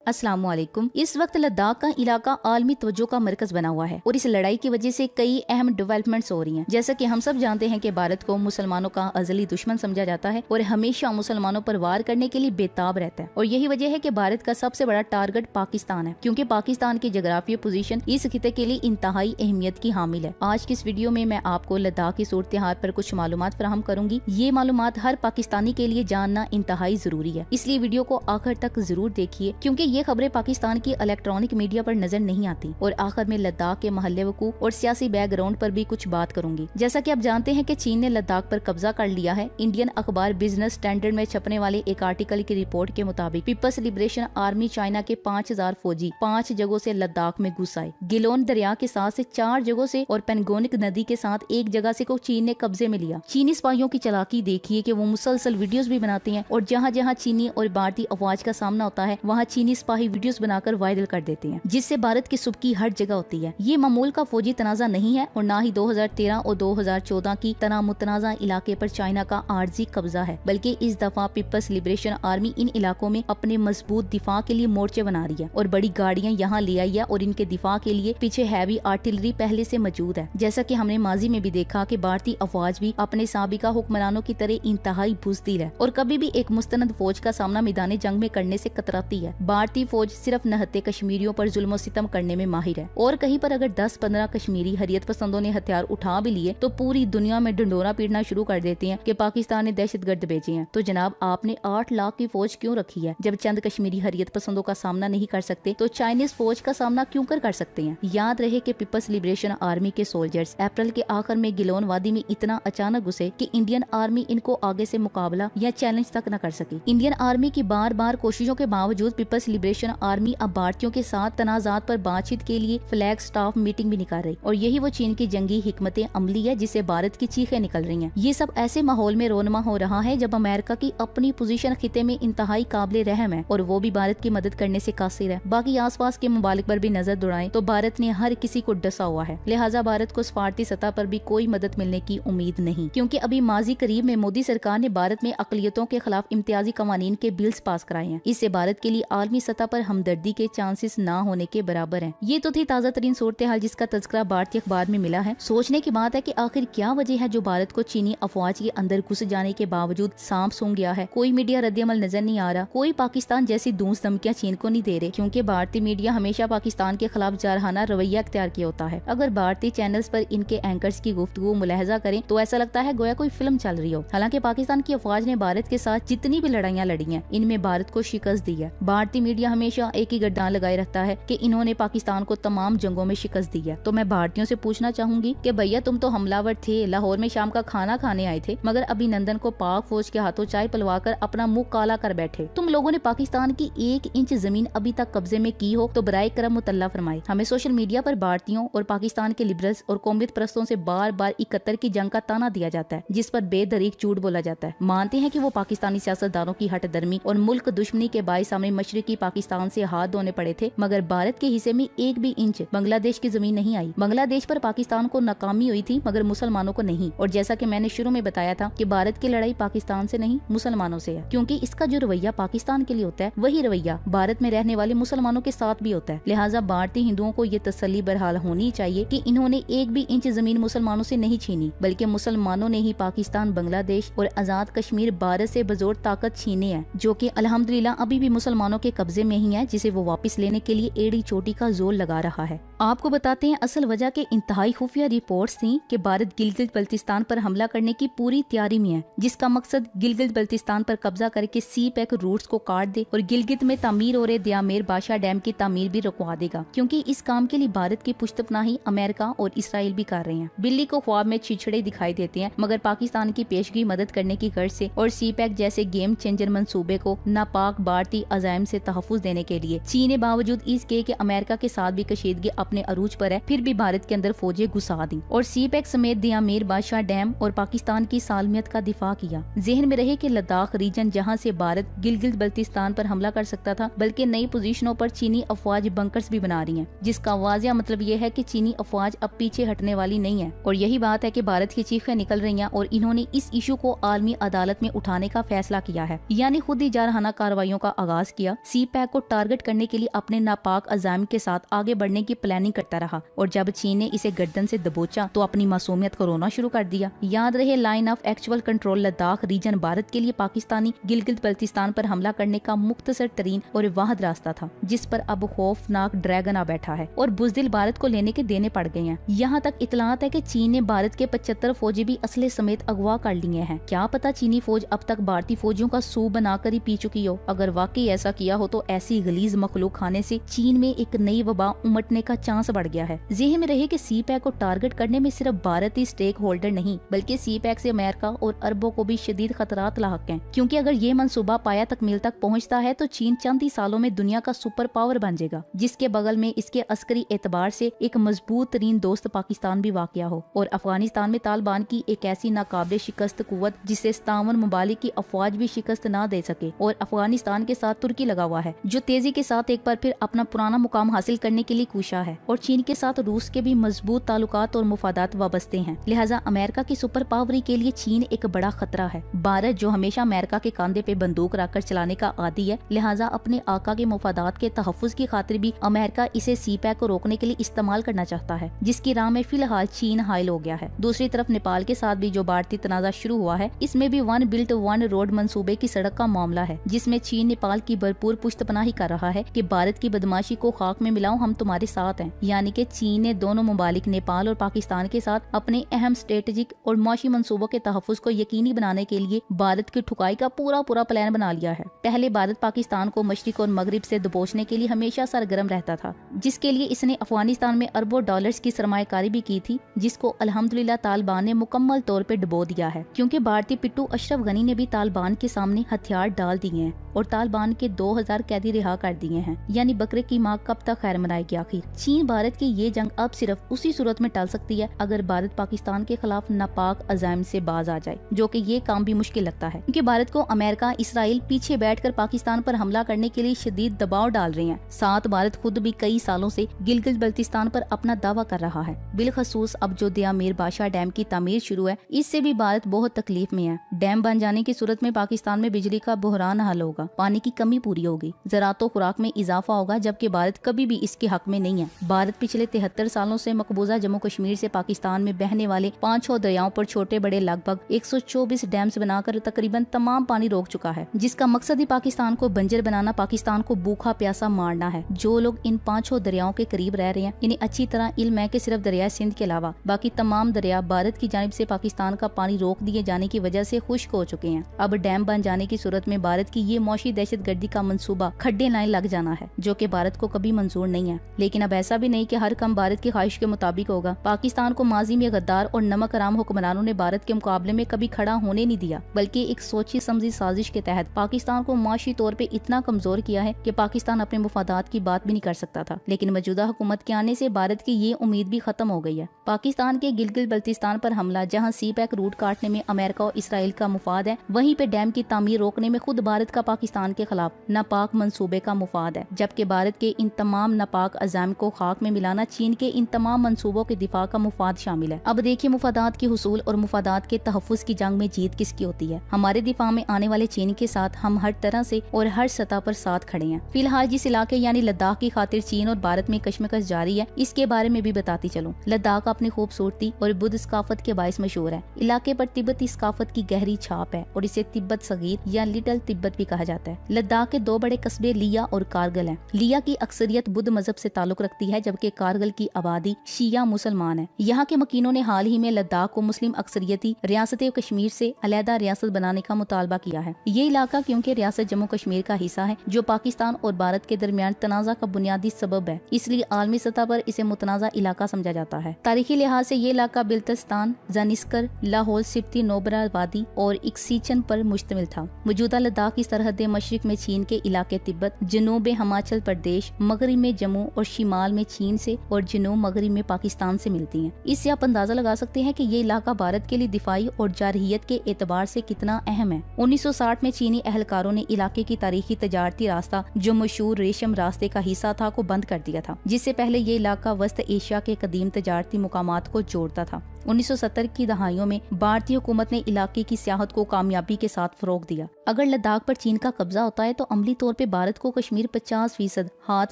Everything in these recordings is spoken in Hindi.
अस्सलामुअलैकुम। इस वक्त लद्दाख का इलाका आलमी तवज्जो का मरकज बना हुआ है और इस लड़ाई की वजह से कई अहम डेवलपमेंट्स हो रही हैं। जैसा कि हम सब जानते हैं कि भारत को मुसलमानों का अजली दुश्मन समझा जाता है और हमेशा मुसलमानों पर वार करने के लिए बेताब रहता है और यही वजह है कि भारत का सबसे बड़ा टारगेट पाकिस्तान है, क्योंकि पाकिस्तान की जोग्राफियाई पोजीशन इस खिते के लिए इंतहाई अहमियत की हामिल है। आज की इस वीडियो में मैं आपको लद्दाख की सूरत हाल पर कुछ मालूमात फराहम करूंगी। ये मालूमात हर पाकिस्तानी के लिए जानना इंतहाई जरूरी है, इसलिए वीडियो को आखिर तक जरूर देखिए, क्योंकि ये खबरें पाकिस्तान की इलेक्ट्रॉनिक मीडिया पर नजर नहीं आती। और आखिर में लद्दाख के महल्ले वकूफ और सियासी बैकग्राउंड पर भी कुछ बात करूंगी। जैसा कि आप जानते हैं कि चीन ने लद्दाख पर कब्जा कर लिया है। इंडियन अखबार बिजनेस स्टैंडर्ड में छपने वाले एक आर्टिकल की रिपोर्ट के मुताबिक पीपल्स लिबरेशन आर्मी चाइना के 5000 फौजी 5 जगहों से लद्दाख में घुस आए। गिलोन दरिया के साथ से 4 जगहों से और पेंगोनिक नदी के साथ एक जगह से को चीन ने कब्जे में लिया। चीनी सिपाहियों की चालाकी देखिए कि वो मुसलसल वीडियोस भी बनाते हैं और जहाँ जहाँ चीनी और भारतीय अफवाज का सामना होता है वहाँ चीनी सिपाही वीडियोस बनाकर वायरल कर देते हैं, जिससे भारत की सुबकी हर जगह होती है। ये मामूल का फौजी तनाजा नहीं है और न ही 2013 और 2014 की तना मुतनाजा इलाके पर चाइना का आर्जी कब्जा है, बल्कि इस दफा पीपल्स लिबरेशन आर्मी इन इलाकों में अपने मजबूत दिफा के लिए मोर्चे बना रही है और बड़ी गाड़ियां यहाँ ले आई है और इनके दिफा के लिए पीछे हैवी आर्टिलरी पहले से मौजूद है। जैसा कि हमने माजी में भी देखा कि भारतीय अफवाज भी अपने साबिका हुक्मरानों की तरह इंतहाई बुज़दिल है और कभी भी एक मुस्तनद फौज का सामना मैदान जंग में करने से कतराती है। भारतीय फौज सिर्फ नहत्ते कश्मीरियों पर जुल्म सितम करने में माहिर है और कहीं पर अगर 10-15 कश्मीरी हरियत पसंदों ने हथियार उठा भी लिए तो पूरी दुनिया में ढंडोरा पीटना शुरू कर देते हैं कि पाकिस्तान ने दहशतगर्द भेजे हैं। तो जनाब, आपने 8 लाख की फौज क्यों रखी है? जब चंद कश्मीरी हरियत पसंदों का सामना नहीं कर सकते तो चाइनीज फौज का सामना क्यों कर सकते हैं? याद रहे कि पीपल्स लिबरेशन आर्मी के सोल्जर्स अप्रैल के आखिर में गिलोन वादी में इतना अचानक घुसे कि इंडियन आर्मी इनको आगे से मुकाबला या चैलेंज तक न कर सकी। इंडियन आर्मी की बार बार कोशिशों के बावजूद पीपल्स लिबरेशन आर्मी अब भारतीयों के साथ तनाजात पर बातचीत के लिए फ्लैग स्टाफ मीटिंग भी निकाल रही और यही वो चीन की जंगी हिकमत अमली है जिससे भारत की चीखें निकल रही हैं। ये सब ऐसे माहौल में रोनमा हो रहा है जब अमेरिका की अपनी पोजीशन खिते में इंतहाई काबिल रहम है और वो भी भारत की मदद करने से कासिर है। बाकी आसपास के मुमालिक पर भी नजर दौड़ाएं तो भारत ने हर किसी को डसा हुआ है, लिहाजा भारत को सफारती सतह पर भी कोई मदद मिलने की उम्मीद नहीं, क्योंकि अभी माजी करीब में मोदी सरकार ने भारत में अकलियतों के खिलाफ इम्तियाजी कवानीन के बिल्स पास कराए हैं। इससे भारत के लिए आलमी सतह पर हमदर्दी के चांसेस ना होने के बराबर हैं। ये तो थी ताज़ा तरीन सूरत हाल जिसका तज़किरा भारतीय अखबार में मिला है। सोचने की बात है कि आखिर क्या वजह है जो भारत को चीनी अफवाज के अंदर घुस जाने के बावजूद सांप सूंघ गया है। कोई मीडिया रद्दअमल नजर नहीं आ रहा, कोई पाकिस्तान जैसी दूस धमकियां चीन को नहीं दे रहे, क्योंकि भारतीय मीडिया हमेशा पाकिस्तान के खिलाफ जारहाना रवैया अख्तियार किया होता है। अगर भारतीय चैनल्स पर इनके एंकर्स की गुफ्तगू मुलाहजा करें तो ऐसा लगता है गोया कोई फिल्म चल रही हो। हालांकि पाकिस्तान की अफवाज ने भारत के साथ जितनी भी लड़ाइयां लड़ी हैं इनमें भारत को शिकस्त दी है। भारतीय मीडिया हमेशा एक ही गर्दान लगाए रखता है कि इन्होंने पाकिस्तान को तमाम जंगों में शिकस्त दी है। तो मैं भारतीयों से पूछना चाहूंगी कि भैया तुम तो हमलावर थे, लाहौर में शाम का खाना खाने आए थे, मगर अभिनंदन को पाक फौज के हाथों चाय पिलवाकर अपना मुंह काला कर बैठे। तुम लोगों ने पाकिस्तान की 1 इंच जमीन अभी तक कब्जे में की हो तो बराए करम मुतल्ला फरमाए। हमें सोशल मीडिया पर भारतीयों और पाकिस्तान के लिबरल्स और कौमियत परस्तों से बार बार 71 की जंग का ताना दिया जाता है, जिस पर बेदरीक झूठ बोला जाता है। मानते हैं कि वो पाकिस्तानी सियासतदानों की हट दर्मी और मुल्क दुश्मनी के बायस हमें मशरिकी पाकिस्तान से हाथ धोने पड़े थे, मगर भारत के हिस्से में 1 भी इंच बांग्लादेश की जमीन नहीं आई। बांग्लादेश पर पाकिस्तान को नाकामी हुई थी मगर मुसलमानों को नहीं। और जैसा कि मैंने शुरू में बताया था कि भारत की लड़ाई पाकिस्तान से नहीं मुसलमानों से है, क्योंकि इसका जो रवैया पाकिस्तान के लिए होता है वही रवैया भारत में रहने वाले मुसलमानों के साथ भी होता है। लिहाजा भारतीय हिंदुओं को ये तसल्ली बरहाल होनी चाहिए कि इन्होंने 1 भी इंच जमीन मुसलमानों से नहीं छीनी, बल्कि मुसलमानों ने ही पाकिस्तान, बांग्लादेश और आजाद कश्मीर भारत से बजोर ताकत छीने हैं, जो कि अल्हम्दुलिल्लाह अभी भी मुसलमानों के कब्जे में ही है, जिसे वो वापस लेने के लिए एड़ी चोटी का जोर लगा रहा है। आपको बताते हैं असल वजह के इंतहाई खुफिया रिपोर्ट्स थी कि भारत गिलगित बल्तिस्तान पर हमला करने की पूरी तैयारी में है, जिसका मकसद गिलगित बल्तिस्तान पर कब्जा करके सी पैक रूट्स को काट दे और गिलगित में तामीर और दियामेर बादशाह डैम की तामीर भी रुकवा देगा, क्योंकि इस काम के लिए भारत की पुश्तपनाही अमेरिका और इसराइल भी कर रहे हैं। बिल्ली को ख्वाब में छिछड़े दिखाई देते हैं, मगर पाकिस्तान की पेशगी मदद करने की गर्ज से और सी पैक जैसे गेम चेंजर मंसूबे को नापाक भारतीय अजायम से तहफुज देने के लिए चीन ने बावजूद इसके कि अमेरिका के साथ भी कशीदगी अपने अरूज पर है, फिर भी भारत के अंदर फौजें घुसा दी और सी पैक समेत दियामेर बादशाह डैम और पाकिस्तान की सालमियत का दिफा किया। जहन में रहे कि लद्दाख रीजन जहां से भारत गिलगित बल्तिस्तान पर हमला कर सकता था, बल्कि नई पोजीशनों पर चीनी अफवाज बंकर्स भी बना रही हैं, जिसका वाजिया मतलब यह है कि चीनी अफवाज अब पीछे हटने वाली नहीं है। और यही बात है कि भारत की चीखें निकल रही हैं और इन्होंने इस इशू को आलमी अदालत में उठाने का फैसला किया है, यानी खुद ही जारहाना कार्रवाइयों का आगाज किया। सी पैक को टारगेट करने के लिए अपने नापाक अज़ाइम के साथ आगे बढ़ने की प्लानिंग करता रहा, और जब चीन ने इसे गर्दन से दबोचा तो अपनी मासूमियत को रोना शुरू कर दिया। याद रहे, line of actual control Ladakh region Bharat के लिए पाकिस्तानी गिलगित बल्तिस्तान पर हमला करने का मुख्तसर तरीन और वाहिद रास्ता था, जिस पर अब खौफनाक ड्रैगन आ बैठा है और बुज़दिल भारत को लेने के देने पड़ गए हैं। यहाँ तक इतलात है कि चीन ने भारत के 75 फौजी भी असले समेत अगवा कर लिए हैं। क्या पता चीनी फौज अब तक भारतीय फौजियों का सूप बनाकर ही पी चुकी हो। अगर वाकई ऐसा किया हो तो ऐसी गलीज मखलूक खाने से चीन में एक नई वबा उमटने का चांस बढ़ गया है। ज़हन में रहे कि सी पैक को टारगेट करने में सिर्फ भारत ही स्टेक होल्डर नहीं, बल्कि सी पैक से अमेरिका और अरबों को भी शदीद खतरात लाहक हैं, क्योंकि अगर ये मंसूबा पाया तकमील तक पहुँचता है तो चीन चंद ही सालों में दुनिया का सुपर पावर बन जाएगा, जिसके बगल में इसके अस्करी एतबार से एक मजबूत तरीन दोस्त पाकिस्तान भी वाक़या हो, और अफगानिस्तान में तालिबान की एक ऐसी नाकाबिल शिकस्त कुव्वत जिसे 57 ममालिक की अफवाज भी शिकस्त ना दे सके, और अफगानिस्तान के साथ तुर्की लगा हुआ है जो तेजी के साथ एक बार फिर अपना पुराना मुकाम हासिल करने के लिए कोशा है, और चीन के साथ रूस के भी मजबूत ताल्लुकात और मुफादात वाबस्ते हैं। लिहाजा अमेरिका की सुपर पावरी के लिए चीन एक बड़ा खतरा है। भारत जो हमेशा अमेरिका के कंधे पे बंदूक रखकर चलाने का आदी है, लिहाजा अपने आका के मुफादात के तहफ़्फ़ुज़ की खातिर भी अमेरिका इसे सी पैक को रोकने के लिए इस्तेमाल करना चाहता है, जिसकी राह में फिलहाल चीन हाइल हो गया है। दूसरी तरफ नेपाल के साथ भी जो भारतीय तनाज़ा शुरू हुआ है, इसमें भी वन बिल्ट वन रोड मंसूबे की सड़क का मामला है, जिसमें चीन नेपाल की भरपूर पुश्तपनाही कर रहा है कि भारत की बदमाशी को खाक में मिलाओ, हम तुम्हारे साथ हैं। यानी कि चीन ने दोनों मुमालिक नेपाल और पाकिस्तान के साथ अपने अहम स्ट्रेटेजिक और मौशी मंसूबों के तहफ़्फ़ुज़ को यकीनी बनाने के लिए भारत की ठुकाई का पूरा प्लान बना लिया है। पहले भारत पाकिस्तान को मशरिक और मगरिब से दबोचने के लिए हमेशा सरगर्म रहता था, जिसके लिए इसने अफगानिस्तान में अरबों डॉलर्स की सरमायाकारी भी की थी, जिसको अल्हम्दुलिल्लाह तालिबान ने मुकम्मल तौर पे डुबो दिया है, क्योंकि भारतीय पिट्टू अशरफ गनी ने भी तालिबान के सामने हथियार डाल दिए हैं और तालिबान के 2000 कैदी रिहा कर दिए हैं। यानी बकरे की माँ कब तक खैर मनाएगी आखिर। चीन भारत की ये जंग अब सिर्फ उसी सूरत में टल सकती है अगर भारत पाकिस्तान के खिलाफ नापाक अज़ाइम से बाज आ जाए, जो कि ये काम भी मुश्किल लगता है, क्योंकि भारत को अमेरिका इसराइल पीछे बैठकर पाकिस्तान पर हमला करने के लिए शदीद दबाव डाल रहे हैं। साथ भारत खुद भी कई सालों से गिलगित बल्तिस्तान पर अपना दावा कर रहा है। बिलखसूस अब जो दिया मीर बादशाह डैम की तामीर शुरू है, इससे भी भारत बहुत तकलीफ में है। डैम बन जाने की सूरत में पाकिस्तान में बिजली का बहरान हल होगा, पानी की कमी पूरी होगी, ज़राअत खुराक में इजाफा होगा, जबकि भारत कभी भी इसके हक में नहीं है। भारत पिछले 73 सालों से मकबूजा जम्मू कश्मीर से पाकिस्तान में बहने वाले 5 दरियाओं पर छोटे बड़े लगभग 124 डैम्स बनाकर तकरीबन तमाम पानी रोक चुका है, जिसका मकसद ही पाकिस्तान को बंजर बनाना, पाकिस्तान को भूखा प्यासा मारना है। जो लोग इन 5 दरियाओं के करीब रह रहे हैं, इन्हें अच्छी तरह इल्म है कि सिर्फ दरिया सिंध के अलावा बाकी तमाम दरिया भारत की जानिब से पाकिस्तान का पानी रोक दिए जाने की वजह से खुश्क हो चुके हैं। अब डैम बन जाने की सूरत में भारत की ये मौशी दहशतगर्दी का मंसूबा खड्डे लाइन लग जाना है, जो कि भारत को कभी मंजूर नहीं है। लेकिन अब ऐसा भी नहीं कि हर काम भारत की ख्वाहिश के मुताबिक होगा। पाकिस्तान को माजी में गद्दार और नमक हराम हुक्मरानों ने भारत के मुकाबले में कभी खड़ा होने नहीं दिया, बल्कि एक सोची समझी साजिश के तहत पाकिस्तान को माशी तौर पे इतना कमजोर किया है कि पाकिस्तान अपने मुफादात की बात भी नहीं कर सकता था। लेकिन मौजूदा हुकूमत के आने से भारत की ये उम्मीद भी खत्म हो गई है। पाकिस्तान के गिलगित बल्तिस्तान पर हमला, जहां सी पैक रूट काटने में अमेरिका और इसराइल का मुफाद है, वहीं पे डैम की तामीर रोकने में खुद भारत का पाकिस्तान के खिलाफ नापाक मंसूबे का मुफाद है। जबकि भारत के इन तमाम नापाक अज़ाइम को खाक में मिलाना चीन के इन तमाम मंसूबों के दिफा का मुफाद शामिल है। अब देखिए मुफादात की हुसूल और मुफादात के तहफ़्फ़ुज़ की जंग में जीत किसकी होती है। हमारे दिफा में आने वाले चीन के साथ हम हर तरह से और हर सतह पर साथ खड़े हैं। फिलहाल जिस इलाके यानी लद्दाख की खातिर चीन और भारत में कशमकश जारी है, इसके बारे में भी बताती चलूं। लद्दाख अपनी खूबसूरती और बुद्ध सकाफत के बायस मशहूर है। इलाके पर तिब्बती सकाफत की गहरी छाप है और इसे तिब्बत सगीर या लिटिल तिब्बत भी कहा जाता है। लद्दाख के 2 बड़े कस्बे लिया और कारगिल हैं। लिया की अक्सरियत बुद्ध मजहब से ताल्लुक रखती है, जबकि कारगिल की आबादी शिया मुसलमान है। यहाँ के मकीनों ने हाल ही में लद्दाख को मुस्लिम अक्सरियती रियासत कश्मीर से अलहदा रियासत बनाने का मुतालबा किया है। ये इलाका क्योंकि रियासत जम्मू कश्मीर का हिस्सा है, जो पाकिस्तान और भारत के दरमियान तनाज़ा का बुनियादी सबब है, इसलिए आलमी सतह पर इसे मुतनाज़ा इलाका समझा जाता है। तारीखी लिहाज से ये इलाका बिल्तिस्तान, जानिस्कर, लाहौल, सिप्ती, नोबरा वादी और इक्सीचन पर मुश्तमिल था। मौजूदा लद्दाख की सरहदें मशरिक में चीन के इलाके तिब्बत, जनूब हिमाचल प्रदेश, मगरिब में जम्मू और शिमाल में चीन से और जनूब मगरिब में पाकिस्तान से मिलती हैं। इससे आप अंदाजा लगा सकते हैं कि ये इलाका भारत के लिए दिफाई और जारहियत के एतबार से कितना अहम है। 1960 में चीनी अहलकारों ने इलाके की तारीखी तजारती रास्ता, जो मशहूर रेशम रास्ते का हिस्सा था, को बंद कर दिया था, जिससे पहले ये इलाका वस्त एशिया के कदीम तजारती मुकामात को जोड़ता था। 1970 की दहाइयों में भारतीय हुकूमत ने इलाके की सियाहत को कामयाबी के साथ फरोग दिया। अगर लद्दाख पर चीन का कब्जा होता है तो अमली तौर पे भारत को कश्मीर 50% हाथ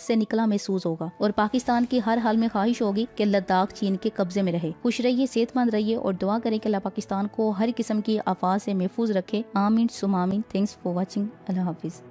से निकला महसूस होगा और पाकिस्तान की हर हाल में ख्वाहिश होगी कि लद्दाख चीन के कब्जे में रहे। खुश रहिए, सेहतमंद रहिए और दुआ करें कि अल्लाह पाकिस्तान को हर किस्म की आफात से महफूज रखे। आमीन सुम आमीन। Thanks for watching. Allah Hafiz.